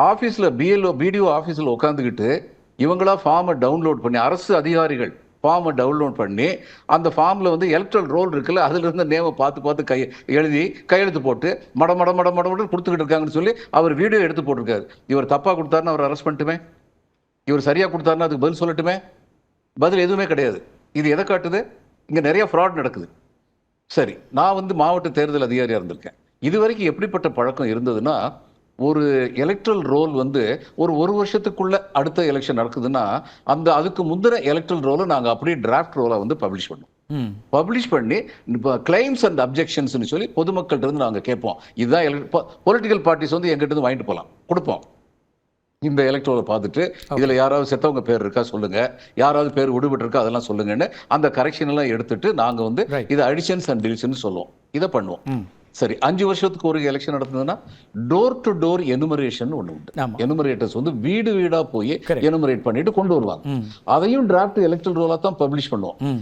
ஆஃபீஸில் BLO BDO ஆஃபீஸில் உட்காந்துக்கிட்டு இவங்களா ஃபார்மை டவுன்லோட் பண்ணி, அரசு அதிகாரிகள் ஃபார்மை டவுன்லோட் பண்ணி, அந்த ஃபார்மில் வந்து எலக்ட்ரல் ரோல் இருக்குல்ல, அதிலிருந்து நேமை பார்த்து எழுதி கையெழுத்து போட்டு மட மட மட மட மட கொடுத்துக்கிட்டு இருக்காங்கன்னு சொல்லி அவர் வீடியோ எடுத்து போட்டிருக்காரு. இவர் தப்பாக கொடுத்தாருன்னு அவர் அரெஸ்ட் பண்ணிட்டுமே, இவர் சரியாக கொடுத்தாருன்னு அதுக்கு பதில் சொல்லட்டுமே? பதில் எதுவுமே கிடையாது. இது எதை காட்டுது? இங்கே நிறைய ஃப்ராட் நடக்குது. சரி, நான் வந்து மாவட்ட தேர்தல் அதிகாரியாக இருந்திருக்கேன். இது வரைக்கும் எப்படிப்பட்ட பழக்கம் இருந்ததுன்னா, ஒரு எலக்ட்ரல் ரோல் வந்து ஒரு வருஷத்துக்குள்ள அடுத்த எலெக்ஷன் நடக்குதுன்னா, அதுக்கு முந்தின எலக்ட்ரல் ரோலை நாங்கள் அப்படியே டிராஃப்ட் ரோலை வந்து பப்ளிஷ் பண்ணோம். பப்ளிஷ் பண்ணி இப்போ கிளைம்ஸ் அண்ட் அப்ஜெக்ஷன்ஸ்னு சொல்லி பொதுமக்கள்கிட்ட இருந்து நாங்கள் கேட்போம். இதுதான் பொலிட்டிக்கல் பார்ட்டிஸ் வந்து எங்கிட்ட இருந்து வாங்கிட்டு போகலாம், கொடுப்போம். இந்த எலக்ட்ரோலை பார்த்துட்டு இதில் யாராவது செத்தவங்க பேர் இருக்கா சொல்லுங்க, யாராவது பேர் விடுபட்டு இருக்கா அதெல்லாம் சொல்லுங்கன்னு அந்த கரெக்ஷன் எல்லாம் எடுத்துட்டு நாங்கள் வந்து இதை அடிஷன்ஸ் அண்ட் டிலிஷன் சொல்லுவோம். இதை பண்ணுவோம். சரி, 5 வருஷத்துக்கு ஒரு எலெக்ஷன் நடந்ததுன்னா டோர் டு டோர் எனுமரேஷன் ஒன்று உண்டு. எனுமரேட்டர்ஸ் வந்து வீடு வீடா போய் எனுமரேட் பண்ணிட்டு கொண்டு வருவாங்க. அதையும் டிராஃப்ட் எலக்ட்ரல் ரோலா தான் பப்ளிஷ் பண்ணுவோம்.